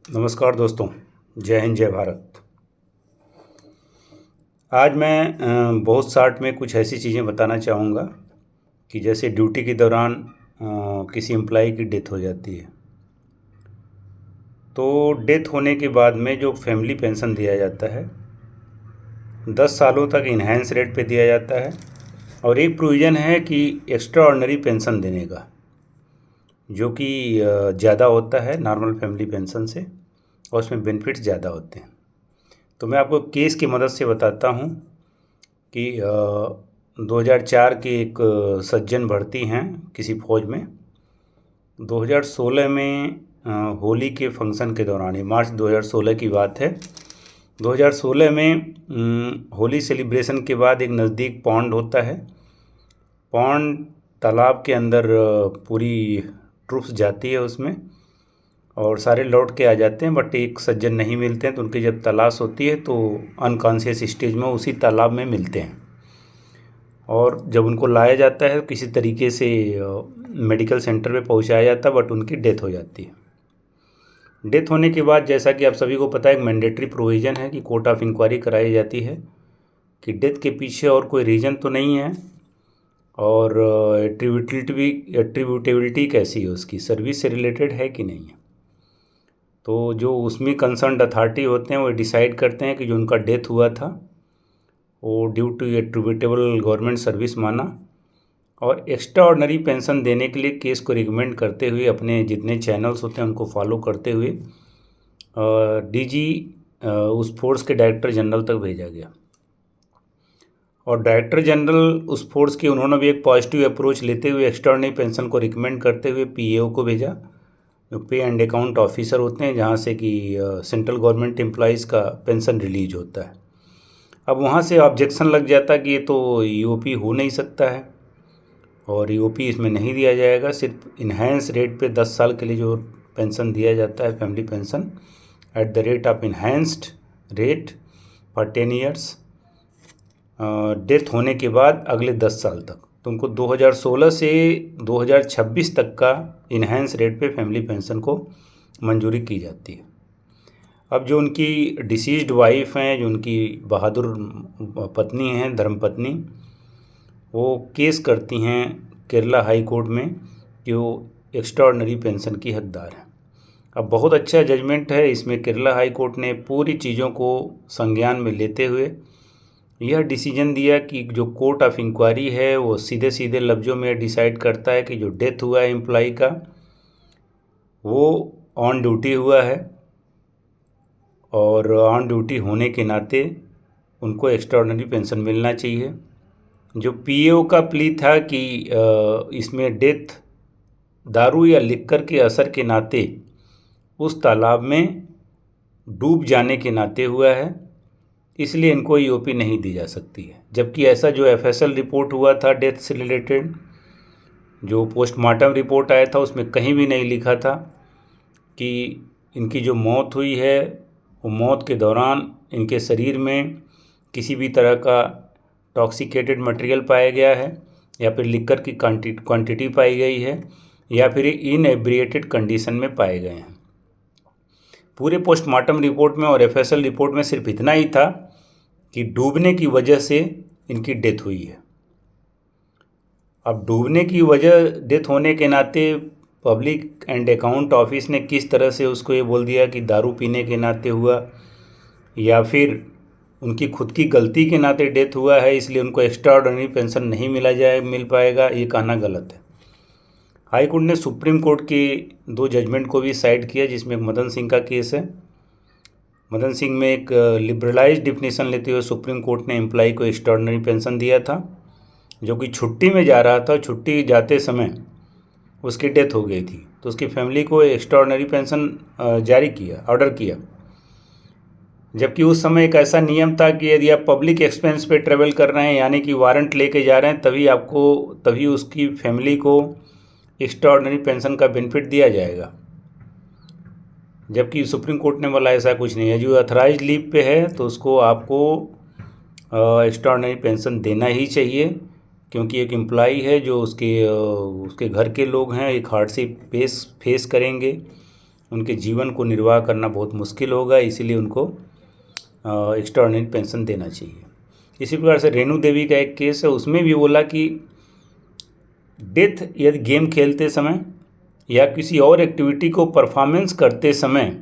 नमस्कार दोस्तों। जय हिंद, जय भारत। आज मैं बहुत शार्ट में कुछ ऐसी चीज़ें बताना चाहूँगा कि जैसे ड्यूटी के दौरान किसी एम्प्लॉय की डेथ हो जाती है, तो डेथ होने के बाद में जो फैमिली पेंशन दिया जाता है 10 सालों तक इन्हेंस रेट पे दिया जाता है। और एक प्रोविज़न है कि एक्स्ट्रा ऑर्डिनरी पेंशन देने का, जो कि ज़्यादा होता है नॉर्मल फैमिली पेंशन से, और उसमें बेनिफिट्स ज़्यादा होते हैं। तो मैं आपको केस की मदद से बताता हूँ कि 2004 के एक सज्जन भर्ती हैं किसी फौज में। 2016 में होली के फंक्शन के दौरान, ये मार्च 2016 की बात है। 2016 में होली सेलिब्रेशन के बाद एक नज़दीक पॉन्ड होता है। पॉन्ड तालाब के अंदर पूरी ट्रूप्स जाती है उसमें, और सारे लौट के आ जाते हैं, बट एक सज्जन नहीं मिलते हैं। तो उनकी जब तलाश होती है तो अनकॉन्शियस स्टेज में उसी तालाब में मिलते हैं, और जब उनको लाया जाता है किसी तरीके से मेडिकल सेंटर में पहुंचाया जाता है, बट उनकी डेथ हो जाती है। डेथ होने के बाद, जैसा कि आप सभी को पता है, एक मैंडेटरी प्रोविज़न है कि कोर्ट ऑफ इंक्वायरी कराई जाती है कि डेथ के पीछे और कोई रीज़न तो नहीं है, और एट्रीब्यूटेबिलिटी कैसी है, उसकी सर्विस से रिलेटेड है कि नहीं है। तो जो उसमें कंसर्न्ड अथॉरिटी होते हैं वो डिसाइड करते हैं कि जो उनका डेथ हुआ था वो due to attributable government service माना, और एक्स्ट्रा ऑर्डिनरी पेंशन देने के लिए केस को रिकमेंड करते हुए अपने जितने चैनल्स होते हैं उनको फॉलो करते हुए डीजी उस फोर्स के डायरेक्टर जनरल तक भेजा गया। और डायरेक्टर जनरल उस फोर्स के, उन्होंने भी एक पॉजिटिव अप्रोच लेते हुए एक्स्ट्रा ऑर्डिनरी पेंशन को रिकमेंड करते हुए पीएओ को भेजा, जो पे एंड अकाउंट ऑफिसर होते हैं, जहाँ से कि सेंट्रल गवर्नमेंट एम्प्लॉयज़ का पेंशन रिलीज होता है। अब वहाँ से ऑब्जेक्शन लग जाता कि ये तो ईओपी हो नहीं सकता है, और ईओपी इसमें नहीं दिया जाएगा। सिर्फ इन्हेंस रेट पे 10 साल के लिए जो पेंशन दिया जाता है, family pension at the rate of enhanced rate for 10 years, death होने के बाद अगले 10 साल तक। तो उनको 2016 से 2026 तक का इन्हेंस रेट पे फैमिली पेंशन को मंजूरी की जाती है। अब जो उनकी डिसीज्ड वाइफ हैं, जो उनकी बहादुर पत्नी हैं, धर्मपत्नी, वो केस करती हैं केरला हाई कोर्ट में कि वो एक्स्ट्रा ऑर्डिनरी पेंशन की हकदार हैं। अब बहुत अच्छा जजमेंट है इसमें। केरला हाई कोर्ट ने पूरी चीज़ों को संज्ञान में लेते हुए यह डिसीजन दिया कि जो कोर्ट ऑफ इंक्वायरी है वो सीधे सीधे लफ्ज़ों में डिसाइड करता है कि जो डेथ हुआ है एम्प्लॉय का, वो ऑन ड्यूटी हुआ है, और ऑन ड्यूटी होने के नाते उनको एक्स्ट्रा ऑर्डिनरी पेंशन मिलना चाहिए। जो पीएओ का प्ली था कि इसमें डेथ दारू या लिक्कर के असर के नाते उस तालाब में डूब जाने के नाते हुआ है, इसलिए इनको ईओपी नहीं दी जा सकती है। जबकि ऐसा जो एफएसएल रिपोर्ट हुआ था डेथ से रिलेटेड, जो पोस्टमार्टम रिपोर्ट आया था, उसमें कहीं भी नहीं लिखा था कि इनकी जो मौत हुई है वो मौत के दौरान इनके शरीर में किसी भी तरह का टॉक्सिकेटेड मटेरियल पाया गया है, या फिर लिक्कर की क्वांटिटी पाई गई है, या फिर इनएब्रिएटेड कंडीशन में पाए गए हैं। पूरे पोस्टमार्टम रिपोर्ट में और एफएसएल रिपोर्ट में सिर्फ इतना ही था कि डूबने की वजह से इनकी डेथ हुई है। अब डूबने की वजह डेथ होने के नाते पब्लिक एंड अकाउंट ऑफिस ने किस तरह से उसको ये बोल दिया कि दारू पीने के नाते हुआ, या फिर उनकी खुद की गलती के नाते डेथ हुआ है इसलिए उनको एक्स्ट्रा ऑर्डिनरी पेंशन नहीं मिल पाएगा, ये कहना गलत है। हाई कोर्ट ने सुप्रीम कोर्ट के 2 जजमेंट को भी साइड किया, जिसमें एक मदन सिंह का केस है। मदन सिंह में एक लिबरलाइज डिफिनीशन लेते हुए सुप्रीम कोर्ट ने एम्प्लॉय को एक्स्ट्रा ऑर्डिनरी पेंशन दिया था, जो कि छुट्टी में जा रहा था। छुट्टी जाते समय उसकी डेथ हो गई थी, तो उसकी फैमिली को एक्स्ट्रा ऑर्डिनरी पेंशन जारी किया, ऑर्डर किया। जबकि उस समय एक ऐसा नियम था कि यदि आप पब्लिक एक्सपेंस पे ट्रेवल कर रहे हैं, यानी कि वारंट लेके जा रहे हैं, तभी उसकी फैमिली को एक्स्ट्रा ऑर्डिनरी पेंशन का बेनिफिट दिया जाएगा। जबकि सुप्रीम कोर्ट ने बोला ऐसा कुछ नहीं है। जो अथराइज लीव पे है तो उसको आपको एक्स्ट्रा ऑर्डिनरी पेंशन देना ही चाहिए, क्योंकि एक एम्प्लॉई है जो उसके घर के लोग हैं, एक हार्डशिप फेस करेंगे, उनके जीवन को निर्वाह करना बहुत मुश्किल होगा, इसीलिए उनको एक्स्ट्राऑर्डिनरी पेंशन देना चाहिए। इसी प्रकार से रेणु देवी का एक केस है, उसमें भी बोला कि डेथ यदि गेम खेलते समय या किसी और एक्टिविटी को परफॉर्मेंस करते समय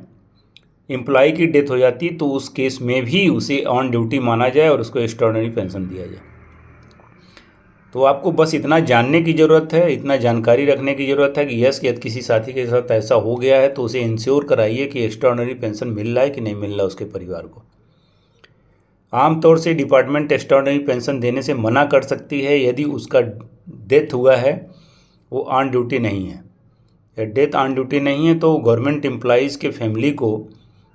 एम्प्लॉय की डेथ हो जाती तो उस केस में भी उसे ऑन ड्यूटी माना जाए और उसको एक्स्ट्राऑर्डिनरी पेंशन दिया जाए। तो आपको बस इतना जानने की ज़रूरत है, इतना जानकारी रखने की ज़रूरत है कि यस यदि किसी साथी के साथ ऐसा हो गया है तो उसे इंश्योर कराइए कि एक्स्ट्राऑर्डिनरी पेंशन मिल रहा है कि नहीं मिल रहा उसके परिवार को। आमतौर से डिपार्टमेंट एक्स्ट्राऑर्डिनरी पेंशन देने से मना कर सकती है यदि उसका डेथ हुआ है, वो ऑन ड्यूटी नहीं है। या डेथ ऑन ड्यूटी नहीं है तो गवर्नमेंट एम्प्लॉइज़ के फैमिली को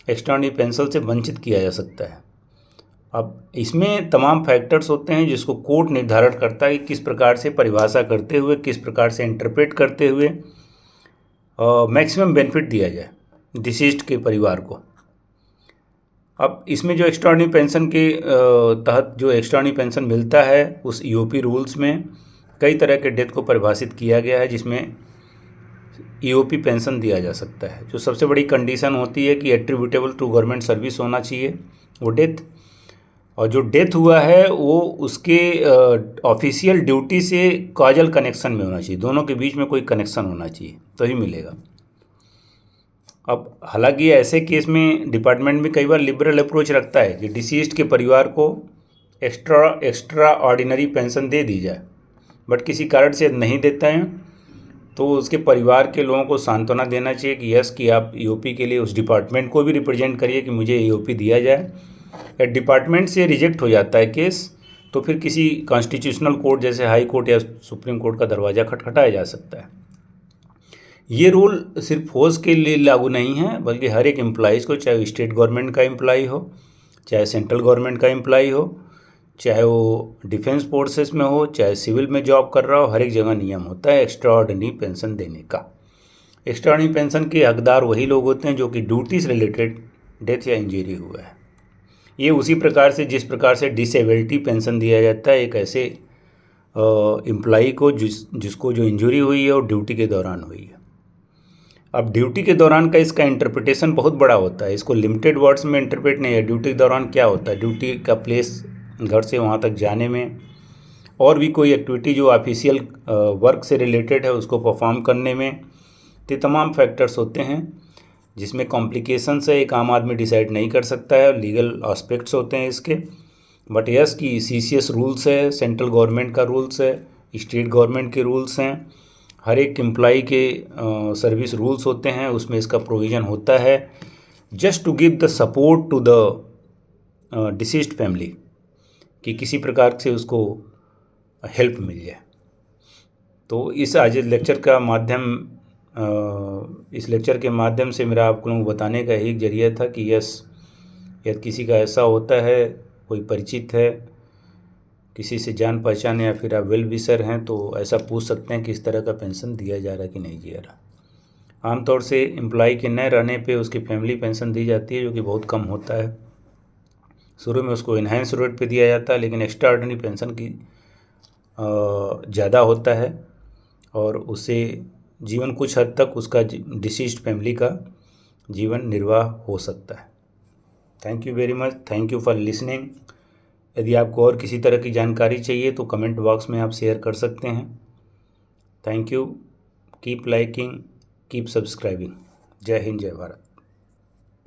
एक्स्ट्राऑर्डिनरी पेंशन से वंचित किया जा सकता है। अब इसमें तमाम फैक्टर्स होते हैं जिसको कोर्ट निर्धारित करता है कि किस प्रकार से परिभाषा करते हुए, किस प्रकार से इंटरप्रेट करते हुए मैक्सिमम बेनिफिट दिया जाए डिसीज्ड के परिवार को। अब इसमें जो एक्स्ट्राऑर्डिनरी पेंशन के तहत जो एक्स्ट्राऑर्डिनरी पेंशन मिलता है उस ईओपी रूल्स में कई तरह के डेथ को परिभाषित किया गया है, जिसमें ईओपी पेंशन दिया जा सकता है। जो सबसे बड़ी कंडीशन होती है कि एट्रीब्यूटेबल टू गवर्नमेंट सर्विस होना चाहिए वो डेथ, और जो डेथ हुआ है वो उसके ऑफिशियल ड्यूटी से कॉजल कनेक्शन में होना चाहिए, दोनों के बीच में कोई कनेक्शन होना चाहिए तभी मिलेगा। अब हालांकि ऐसे केस में डिपार्टमेंट भी कई बार लिबरल अप्रोच रखता है कि डिसीज्ड के परिवार को एक्स्ट्रा ऑर्डिनरी पेंशन दे दी जाए, बट किसी कारण से नहीं देता है तो उसके परिवार के लोगों को सांत्वना देना चाहिए कि यस कि आप ईओपी के लिए उस डिपार्टमेंट को भी रिप्रेजेंट करिए कि मुझे ईओपी दिया जाए। या डिपार्टमेंट से रिजेक्ट हो जाता है केस तो फिर किसी कॉन्स्टिट्यूशनल कोर्ट जैसे हाई कोर्ट या सुप्रीम कोर्ट का दरवाज़ा खटखटाया जा सकता है। ये रूल सिर्फ फौज के लिए लागू नहीं है बल्कि हर एक एम्प्लॉइज़ को, चाहे स्टेट गवर्नमेंट का एम्प्लॉय हो, चाहे सेंट्रल गवर्नमेंट का एम्प्लॉय हो, चाहे वो डिफेंस फोर्सेस में हो, चाहे सिविल में जॉब कर रहा हो, हर एक जगह नियम होता है एक्स्ट्राऑर्डिनरी पेंशन देने का। एक्स्ट्राऑर्डिनरी पेंशन के हकदार वही लोग होते हैं जो कि ड्यूटी से रिलेटेड डेथ या इंजरी हुआ है। ये उसी प्रकार से जिस प्रकार से डिसेबिलिटी पेंशन दिया जाता है एक ऐसे एम्प्लॉई को जिसको जो इंजरी हुई है और ड्यूटी के दौरान हुई है। अब ड्यूटी के दौरान का इसका इंटरप्रिटेशन बहुत बड़ा होता है, इसको लिमिटेड वर्ड्स में इंटरप्रेट नहीं है। ड्यूटी के दौरान क्या होता है, ड्यूटी का प्लेस घर से वहाँ तक जाने में, और भी कोई एक्टिविटी जो ऑफिशियल वर्क से रिलेटेड है उसको परफॉर्म करने में, तो तमाम फैक्टर्स होते हैं जिसमें कॉम्प्लिकेशंस है, एक आम आदमी डिसाइड नहीं कर सकता है, लीगल एस्पेक्ट्स होते हैं इसके। बट यस कि सीसीएस रूल्स है, सेंट्रल गवर्नमेंट का रूल्स है, स्टेट गवर्नमेंट के रूल्स हैं, हर एक एम्प्लॉई के सर्विस रूल्स होते हैं, उसमें इसका प्रोविज़न होता है just to give the support to the deceased family कि किसी प्रकार से उसको हेल्प मिल जाए। तो इस आज लेक्चर का माध्यम इस लेक्चर के माध्यम से मेरा आप लोगों को बताने का एक जरिया था कि यस यदि किसी का ऐसा होता है, कोई परिचित है, किसी से जान पहचान या फिर आप वेल विशर हैं तो ऐसा पूछ सकते हैं कि इस तरह का पेंशन दिया जा रहा है कि नहीं दिया रहा। आमतौर से एम्प्लॉय के न रहने पे उसकी फैमिली पेंशन दी जाती है जो कि बहुत कम होता है। शुरू में उसको इन्हेंस रेट पे दिया जाता है लेकिन एक्स्ट्रा ऑर्डिनरी पेंशन की ज़्यादा होता है और उससे जीवन कुछ हद तक उसका डिसीज्ड फैमिली का जीवन निर्वाह हो सकता है। Thank you very much, thank you for listening. यदि आपको और किसी तरह की जानकारी चाहिए तो कमेंट बॉक्स में आप शेयर कर सकते हैं। Thank you, keep liking, keep subscribing. जय हिंद, जय भारत।